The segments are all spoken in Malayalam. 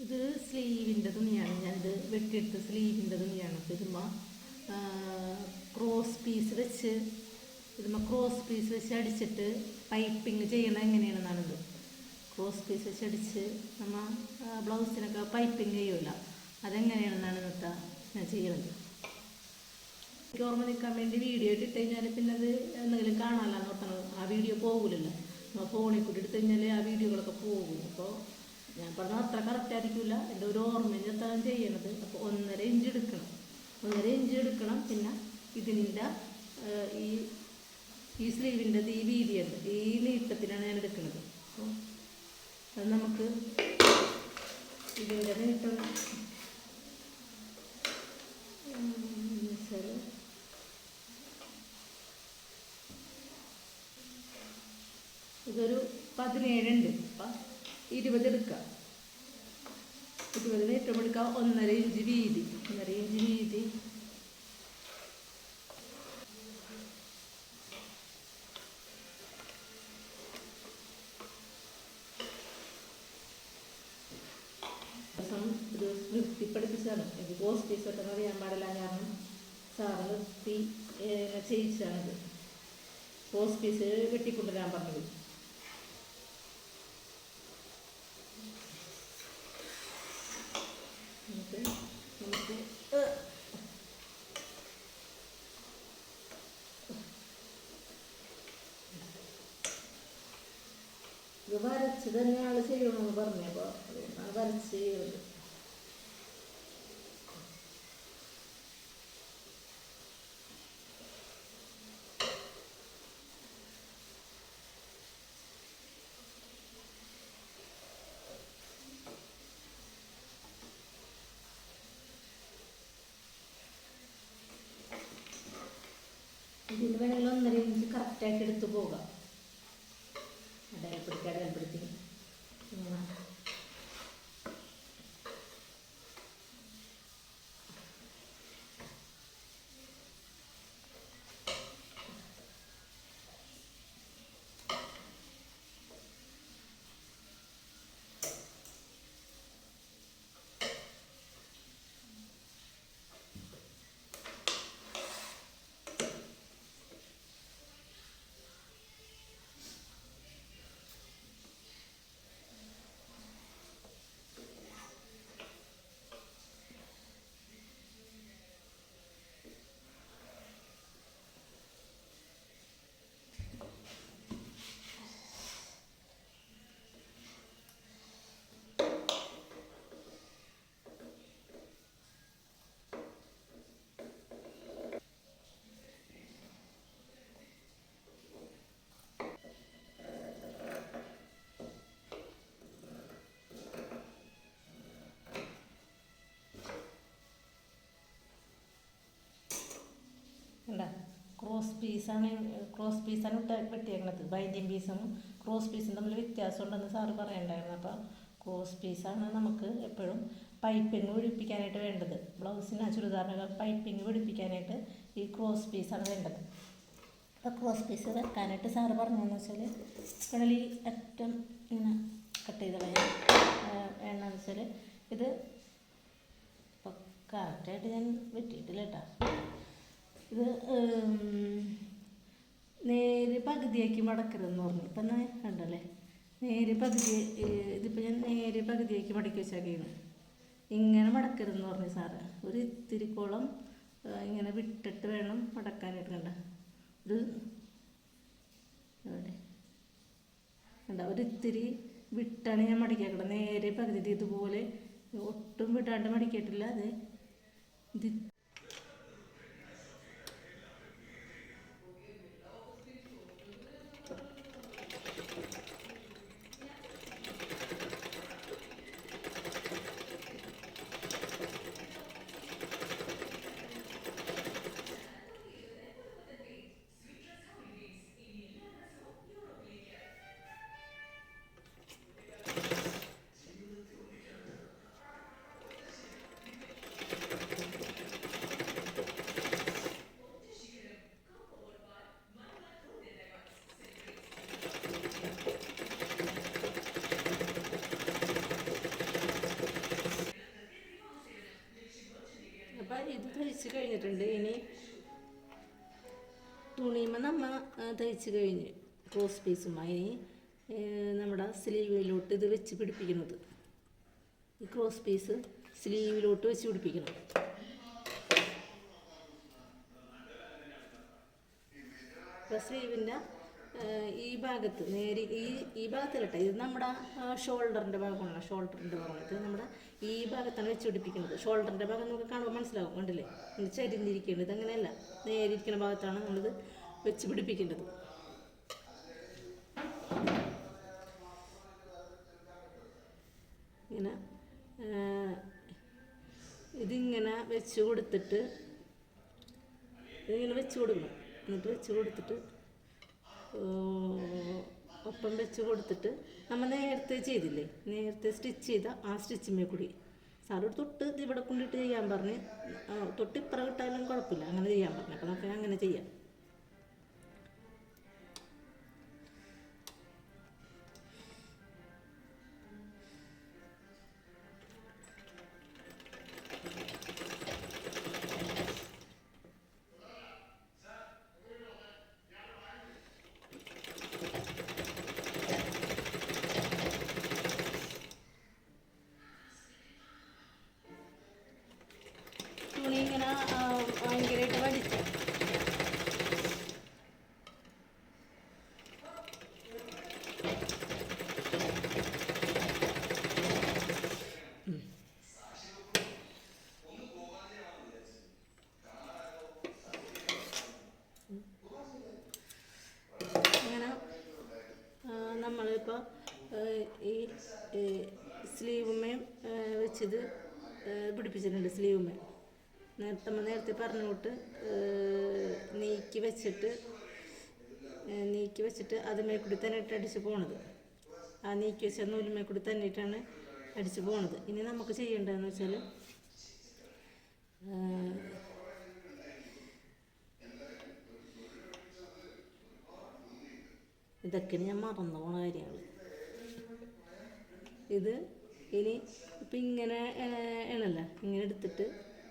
ഇത് സ്ലീവിൻ്റെ തുണിയാണ്. ഞാനിത് വെട്ടിയെടുത്ത് സ്ലീവിൻ്റെ തുണിയാണ്. അപ്പോൾ ക്രോസ് പീസ് വെച്ച് ക്രോസ് പീസ് വെച്ച് അടിച്ചിട്ട് പൈപ്പിങ് ചെയ്യണം എങ്ങനെയാണെന്നാണിത്. ക്രോസ് പീസ് വെച്ച് അടിച്ച് നമ്മൾ ബ്ലൗസിനൊക്കെ പൈപ്പിങ് ചെയ്യുമല്ലോ, അതെങ്ങനെയാണെന്നാണ് ഇന്നത്തെ ഞാൻ ചെയ്യുന്നത്. എനിക്ക് ഓർമ്മ നിൽക്കാൻ വേണ്ടി വീഡിയോ ഇട്ടിട്ട് കഴിഞ്ഞാൽ പിന്നെ അത് എന്തെങ്കിലും കാണാമല്ലോ നോട്ടണം. ആ വീഡിയോ പോകില്ലല്ലോ. നമ്മൾ ഫോണിൽ കൂടി എടുത്തു കഴിഞ്ഞാൽ ആ വീഡിയോകളൊക്കെ പോകും. അപ്പോൾ ഞാൻ പറഞ്ഞാൽ അത്ര കറക്റ്റ് ആയിരിക്കില്ല, എൻ്റെ ഒരു ഓർമ്മയിലെത്താണ് ചെയ്യണത്. അപ്പോൾ 1.5 ഇഞ്ച് എടുക്കണം. 1.5 ഇഞ്ച് എടുക്കണം. പിന്നെ ഇതിൻ്റെ ഈ സ്ലീവിൻ്റെ ഈ വീതിയുണ്ട്, ഈ നീട്ടത്തിലാണ് ഞാൻ എടുക്കുന്നത്. അപ്പോൾ അത് നമുക്ക് ഇതിൻ്റെ നീട്ടം വെച്ചാൽ ഇതൊരു 17 ഉണ്ട്. അപ്പം 20 എടുക്കുക. 20 ഏറ്റവും എടുക്കുക. 1.5 ഇഞ്ച് വീതി. 1.5 ഇഞ്ച് വീതി ഇത് വൃത്തി പഠിപ്പിച്ചതാണ്. എനിക്ക് ക്രോസ് പീസ് വെട്ടണം അറിയാൻ പാടില്ല. കാരണം സാറ് വൃത്തി ചെയ്യിച്ചാണിത്. ക്രോസ് പീസ് വെട്ടിക്കൊണ്ടുവരാൻ പറഞ്ഞത്. നമുക്ക് ഇത് വരച്ച് തന്നെ ആൾ ചെയ്യണമെന്ന് പറഞ്ഞപ്പോൾ അത് വരച്ച് ചെയ്യുന്നത്. ഇതിന് വേണമെങ്കിൽ 1.5 ഇഞ്ച് കറക്റ്റായിട്ട് എടുത്ത് പോകാം. അടയാളപ്പെടുത്തി ക്രോസ് പീസാണ് വെട്ടിയേക്കണത്. ബൈൻഡിങ് പീസും ക്രോസ് പീസും തമ്മിൽ വ്യത്യാസം ഉണ്ടെന്ന് സാറ് പറയണ്ടായിരുന്നു. അപ്പോൾ ക്രോസ് പീസാണ് നമുക്ക് എപ്പോഴും പൈപ്പിങ് പിടിപ്പിക്കാനായിട്ട് വേണ്ടത്. ബ്ലൗസിന് ചുരിദാറിനൊക്കെ പൈപ്പിങ് പിടിപ്പിക്കാനായിട്ട് ഈ ക്രോസ് പീസാണ് വേണ്ടത്. അപ്പോൾ ക്രോസ് പീസ് വെക്കാനായിട്ട് സാറ് പറഞ്ഞതെന്ന് വെച്ചാൽ കടലി അറ്റം ഇങ്ങനെ കട്ട് ചെയ്ത് കളയാൻ വേണമെന്ന് വെച്ചാൽ ഇത് ഇപ്പോൾ കറക്റ്റായിട്ട് ഞാൻ വെട്ടിയിട്ടില്ല കേട്ടോ. ഇത് നേരെ പകുതിയാക്കി മടക്കരുതെന്ന് പറഞ്ഞു. ഇപ്പം എന്നാൽ കണ്ടല്ലേ, നേരെ പകുതി. ഇതിപ്പോൾ ഞാൻ നേരെ പകുതിയാക്കി മടക്കി വെച്ചാക്കിയാണ്. ഇങ്ങനെ മടക്കരുതെന്ന് പറഞ്ഞു സാറ്. ഒരു ഇത്തിരിക്കോളം ഇങ്ങനെ വിട്ടിട്ട് വേണം മടക്കാനായിട്ട്. കണ്ട ഇത് അവിടെ കണ്ട ഒരു ഇത്തിരി വിട്ടാണ് ഞാൻ മടക്കിയാക്കണം. നേരെ പകുതി ഇതുപോലെ ഒട്ടും വിടാണ്ട് മടക്കിയിട്ടില്ല. അത് ഇത് തയ്ച്ച് കഴിഞ്ഞിട്ടുണ്ട്. ഇനി തുണിയുമ്പോൾ നമ്മൾ തയ്ച്ച് കഴിഞ്ഞ് ക്രോസ് പീസുമായി നമ്മുടെ സ്ലീവിലോട്ട് ഇത് വെച്ച് പിടിപ്പിക്കുന്നത്. ഈ ക്രോസ് പീസ് സ്ലീവിലോട്ട് വെച്ച് പിടിപ്പിക്കണം. ഇപ്പോൾ സ്ലീവിൻ്റെ ഈ ഭാഗത്ത് നേരെ ഈ ഭാഗത്തിലട്ടെ, ഇത് നമ്മുടെ ഷോൾഡറിൻ്റെ ഭാഗമാണ്. ഷോൾഡറിൻ്റെ ഭാഗം ഇത് നമ്മുടെ ഈ ഭാഗത്താണ് വെച്ച് പിടിപ്പിക്കുന്നത്. ഷോൾഡറിൻ്റെ ഭാഗം നമുക്ക് കാണുമ്പോൾ മനസ്സിലാവും, കണ്ടില്ലേ? ഇത് ചരിഞ്ഞിരിക്കേണ്ടത്, ഇതങ്ങനെയല്ല, നേരെ ഇരിക്കുന്ന ഭാഗത്താണ് നമ്മളിത് വെച്ച് പിടിപ്പിക്കേണ്ടത്. ഇങ്ങനെ ഇതിങ്ങനെ വെച്ച് കൊടുത്തിട്ട് ഇതിങ്ങനെ വെച്ച് കൊടുക്കണം. എന്നിട്ട് വെച്ച് കൊടുത്തിട്ട് ഒപ്പം വെച്ച് കൊടുത്തിട്ട് നമ്മൾ നേരത്തെ ചെയ്തില്ലേ, നേരത്തെ സ്റ്റിച്ച് ചെയ്ത ആ സ്റ്റിച്ചിന്മേ കൂടി സാറോട് തൊട്ട് ഇവിടെ കൊണ്ടിട്ട് ചെയ്യാൻ പറഞ്ഞ്, തൊട്ട് ഇപ്പുറം കിട്ടാലും കുഴപ്പമില്ല, അങ്ങനെ ചെയ്യാൻ പറഞ്ഞു. അപ്പം നമുക്ക് അങ്ങനെ ചെയ്യാം. തുണി ഇങ്ങനെ ഭയങ്കരമായിട്ട് വലിച്ചു ഇങ്ങനെ നമ്മളിപ്പോൾ ഈ സ്ലീവുമേ വെച്ചത് പിടിപ്പിച്ചിട്ടുണ്ട്. സ്ലീവുമേ നേരത്തെ പറഞ്ഞോട്ട് നീക്കി വെച്ചിട്ട് അതുമേ കൂടി തന്നെ ഇട്ട് അടിച്ച് പോണത്. ആ നീക്കി വെച്ച നൂലുമേ കൂടി തന്നിട്ടാണ് അടിച്ച് പോണത്. ഇനി നമുക്ക് ചെയ്യേണ്ടതെന്ന് വെച്ചാൽ ഇതൊക്കെയാണ് ഞാൻ മറന്നു പോണ കാര്യങ്ങൾ. ഇത് ഇനി ഇപ്പം ഇങ്ങനെ ആണല്ല, ഇങ്ങനെ എടുത്തിട്ട്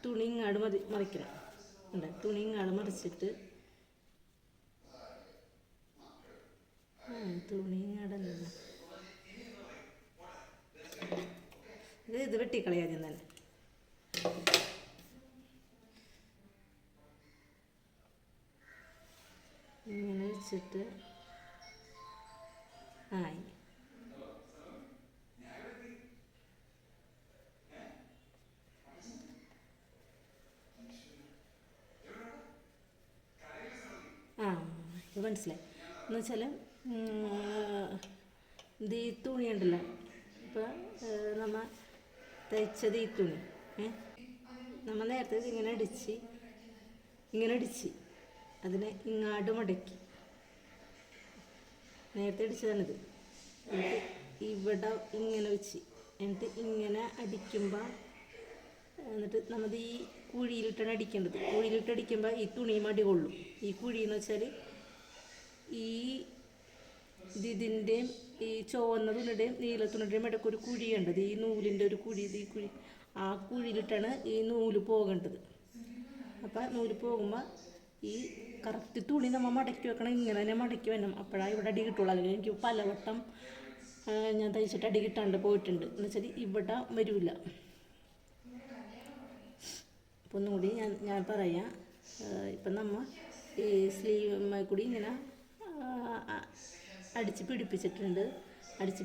തുണി ഇങ്ങാട് മറിക്കണം. അല്ലേ, തുണി ഇങ്ങാട് മറിച്ചിട്ട് തുണി ഇങ്ങാടല്ല, ഇത് വെട്ടിക്കളയാദ്യം തന്നെ. ഇങ്ങനെ വെച്ചിട്ട് ആയി. ഇത് മനസ്സിലായി. എന്ന് വെച്ചാൽ ഇത് ഈ തുണി ഉണ്ടല്ലോ, ഇപ്പോൾ നമ്മൾ തയ്ച്ചത് ഈ തുണി നമ്മൾ നേരത്തെ ഇങ്ങനെ അടിച്ച് അതിനെ ഇങ്ങാട് മടക്കി നേരത്തെ അടിച്ചതാണിത്. എന്നിട്ട് ഇവിടെ ഇങ്ങനെ വെച്ച് എന്നിട്ട് ഇങ്ങനെ അടിക്കുമ്പോൾ, എന്നിട്ട് നമ്മൾ ഈ കുഴിയിലിട്ടാണ് അടിക്കേണ്ടത്. കുഴിയിലിട്ട് അടിക്കുമ്പോൾ ഈ തുണി മടി കൊള്ളും. ഈ കുഴിയെന്ന് വെച്ചാൽ ഈ ഇതിൻ്റെയും ഈ ചുവന്ന തുണിയുടെയും നീല തുണിയുടെയും ഇടയ്ക്ക് ഒരു കുഴിയുണ്ടത്, ഈ നൂലിൻ്റെ ഒരു കുഴി. ഈ കുഴി, ആ കുഴിയിലിട്ടാണ് ഈ നൂല് പോകേണ്ടത്. അപ്പം നൂല് പോകുമ്പോൾ ഈ കറക്റ്റ് തുണി നമ്മൾ മടക്കി വെക്കണം. ഇങ്ങനെ തന്നെ മടക്കി വേണം, അപ്പോഴാണ് ഇവിടെ അടി കിട്ടുള്ളൂ. അല്ലെങ്കിൽ എനിക്ക് പലവട്ടം ഞാൻ തയ്ച്ചിട്ട് അടി കിട്ടാണ്ട് പോയിട്ടുണ്ട്. എന്ന് വെച്ചാൽ ഇവിടെ വരില്ല. അപ്പോൾ ഒന്നുകൂടി ഞാൻ പറയാം. ഇപ്പം നമ്മൾ ഈ സ്ലീവ് കൂടി ഇങ്ങനെ അടിച്ച്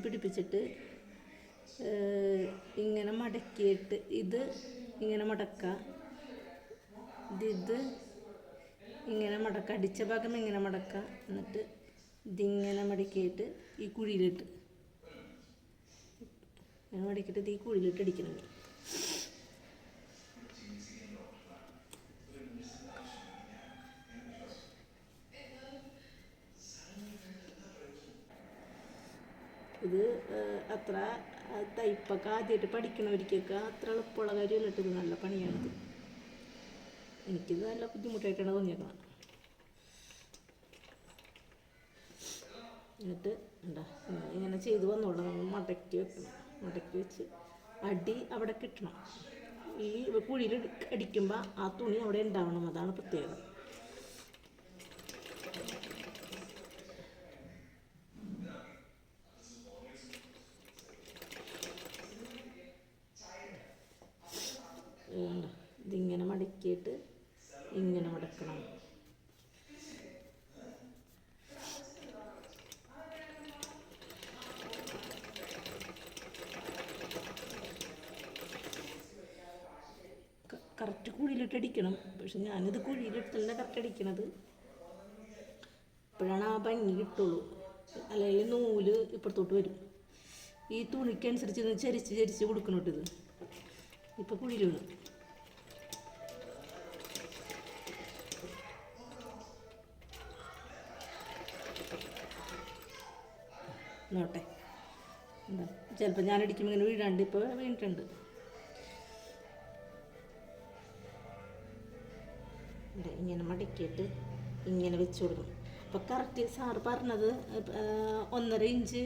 പിടിപ്പിച്ചിട്ട് ഇങ്ങനെ മടക്കിയിട്ട് ഇത് ഇങ്ങനെ മടക്കുക, ഇത് ഇങ്ങനെ മടക്കുക, അടിച്ച ഭാഗം ഇങ്ങനെ മടക്കുക. എന്നിട്ട് ഇതിങ്ങനെ മടക്കിയിട്ട് ഈ കുഴിയിലിട്ട് ഇങ്ങനെ മടക്കിയിട്ട് ഈ കുഴിയിലിട്ട് അടിക്കണം. ഇത് അത്ര തയ്പ്പൊക്കെ ആദ്യമായിട്ട് പഠിക്കണവർക്കൊക്കെ അത്ര എളുപ്പമുള്ള കാര്യമല്ല. ഇത് നല്ല പണിയാണിത്. എനിക്കിത് നല്ല ബുദ്ധിമുട്ടായിട്ടാണ് തോന്നിയേക്കണം. എന്നിട്ട് എന്താ ഇങ്ങനെ ചെയ്ത് വന്നോളാം. നമ്മൾ മടക്കി വെക്കണം. മടക്കി വെച്ച് അടി അവിടെ കിട്ടണം. ഈ കുഴിയിൽ അടിക്കുമ്പോൾ ആ തുണി അവിടെ ഉണ്ടാവണം, അതാണ് പ്രത്യേകത. ഇതിങ്ങനെ മടക്കിയിട്ട് ഇങ്ങനെ മടക്കണം. കറക്റ്റ് കുഴിയിലിട്ട് അടിക്കണം. പക്ഷെ ഞാനിത് കുഴിയിലിട്ടല്ല കറക്റ്റ് അടിക്കണത്, അപ്പോഴാണ് ആ ഭംഗി കിട്ടുള്ളൂ. അല്ലെങ്കിൽ നൂല് ഇപ്പുറത്തോട്ട് വരും. ഈ തുണിക്കനുസരിച്ച് ചരിച്ച് ചരിച്ച് കൊടുക്കണോട്ടിത്. ഇപ്പോൾ കുഴിയിൽ വീണു. നോട്ടെ എന്താ, ചിലപ്പോൾ ഞാൻ അടിക്കുമ്പോൾ ഇങ്ങനെ വീഴാണ്ട് ഇപ്പോൾ വീണിട്ടുണ്ട്. ഇങ്ങനെ മടക്കിയിട്ട് ഇങ്ങനെ വെച്ച് കൊടുക്കണം. അപ്പോൾ കറക്റ്റ് സാറ് പറഞ്ഞത് 1.5 ഇഞ്ച്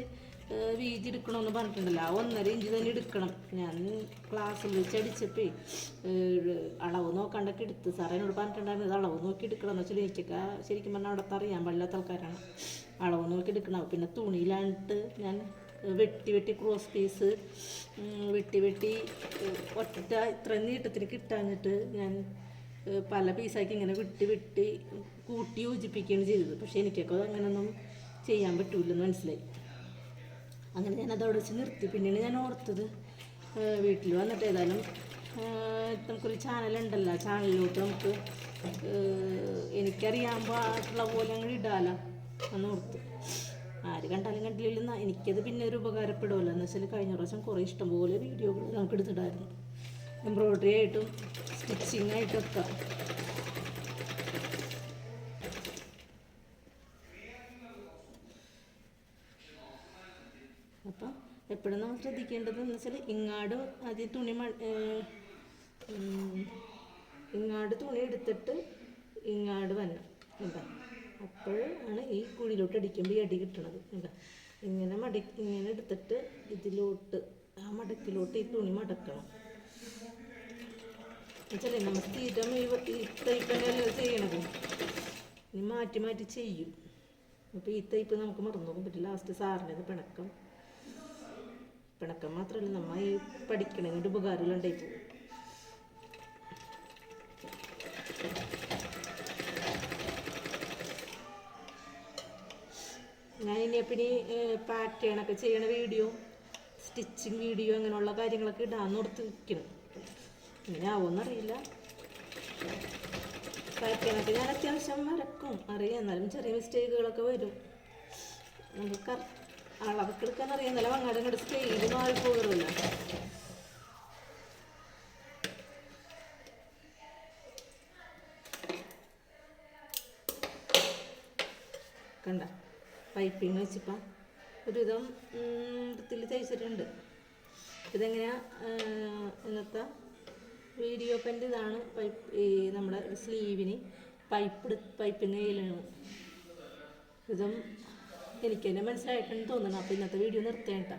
വീതി എടുക്കണമെന്ന് പറഞ്ഞിട്ടുണ്ടല്ലോ, ആ 1.5 ഇഞ്ച് തന്നെ എടുക്കണം. ഞാൻ ക്ലാസ്സിൽ വെച്ച് അടിച്ചപ്പോൾ അളവ് നോക്കാണ്ടൊക്കെ എടുത്ത്. സാറേ എന്നോട് പറഞ്ഞിട്ടുണ്ടായിരുന്നു ഇത് അളവ് നോക്കി എടുക്കണം എന്ന് വെച്ചാൽ. എനിക്കൊക്കെ ശരിക്കും പറഞ്ഞാൽ അവിടുത്തെ അറിയാൻ പാടില്ലാത്ത ആൾക്കാരാണ്. അളവ് നോക്കി എടുക്കണം. പിന്നെ തുണിയിലാണ്ട് ഞാൻ വെട്ടി ക്രോസ് പീസ് വെട്ടി ഒറ്റ ഇത്ര നീട്ടത്തിന് കിട്ടാഞ്ഞിട്ട് ഞാൻ പല പീസാക്കി ഇങ്ങനെ വെട്ടി കൂട്ടി യോജിപ്പിക്കുകയാണ് ചെയ്തത്. പക്ഷേ എനിക്കൊക്കെ അങ്ങനെയൊന്നും ചെയ്യാൻ പറ്റൂലെന്ന് മനസ്സിലായി. അങ്ങനെ ഞാനതവിടെ വെച്ച് നിർത്തി. പിന്നീട് ഞാൻ ഓർത്തത് വീട്ടിൽ വന്നിട്ട് ഏതായാലും നമുക്കൊരു ചാനലുണ്ടല്ലോ, ചാനലിലോട്ട് നമുക്ക് എനിക്കറിയാൻ പാടുള്ള പോലെ അങ്ങനെ ഇടാലോ എന്ന് ഓർത്ത്. ആര് കണ്ടാലും കണ്ടില്ലെന്ന് എനിക്കത് പിന്നെ ഒരു ഉപകാരപ്പെടുമല്ലോ എന്ന് വെച്ചാൽ. കഴിഞ്ഞ പ്രാവശ്യം കുറേ ഇഷ്ടംപോലെ വീഡിയോകൾ നമുക്ക് എടുത്തിട്ടായിരുന്നു, എംബ്രോയ്ഡറി ആയിട്ടും സ്റ്റിച്ചിങ് ആയിട്ടൊക്കെ. അപ്പം എപ്പോഴും നമ്മൾ ശ്രദ്ധിക്കേണ്ടതെന്ന് വെച്ചാൽ ഇങ്ങാട് ആദ്യം ഇങ്ങാട് തുണി എടുത്തിട്ട് ഇങ്ങാട് വരണം എന്താ. അപ്പോഴാണ് ഈ കുഴിയിലോട്ട് അടിക്കുമ്പോൾ ഈ അടി കിട്ടണത് എന്താ. ഇങ്ങനെ എടുത്തിട്ട് ഇതിലോട്ട് ആ മടക്കിലോട്ട് ഈ തുണി മടക്കണം. എന്നുവെച്ചാൽ നമ്മൾ സ്ഥിരം ഈ തയ്പ്പ് തന്നെയല്ലേ ചെയ്യണത്, ഇനി മാറ്റി മാറ്റി ചെയ്യും. അപ്പോൾ ഈ തയ്പ്പ് നമുക്ക് മറന്നു പോകാൻ പറ്റില്ല. ലാസ്റ്റ് സാറിനത് പിണക്കം മാത്രമല്ല നമ്മൾ ഈ പഠിക്കണതിൻ്റെ ഉപകാരമെല്ലാം ഉണ്ടായി പോകും. ഞാൻ ഇനിയപ്പിനി പാറ്റേണൊക്കെ ചെയ്യണ വീഡിയോ, സ്റ്റിച്ചിങ് വീഡിയോ അങ്ങനെയുള്ള കാര്യങ്ങളൊക്കെ ഇടാമെന്ന് ഓർത്ത് നിൽക്കണം. ഇങ്ങനെ ആവുമെന്നറിയില്ല. പാറ്റേണൊക്കെ ഞാൻ അത്യാവശ്യം വരക്കും, അറിയാം. എന്നാലും ചെറിയ മിസ്റ്റേക്കുകളൊക്കെ വരും. നമുക്ക് അളവൊക്കെ എടുക്കാൻ അറിയാം. എന്നാലും അങ്ങോട്ട് സ്കെയിൽ മാറി പോകരുമല്ലോ. കണ്ട പൈപ്പിങ് വെച്ചിപ്പം ഒരുവിധം വൃത്തിയിൽ തയ്ച്ചിട്ടുണ്ട്. ഇതെങ്ങനെയാ ഇന്നത്തെ വീഡിയോ പെൻ്റെ ഇതാണ്. ഈ നമ്മുടെ സ്ലീവിന് പൈപ്പിങ് കയ്യിലാണ്. ഇതും എനിക്ക് തന്നെ മനസ്സിലായിട്ടുണ്ടെന്ന് തോന്നണം. അപ്പോൾ ഇന്നത്തെ വീഡിയോ നിർത്തേണ്ട.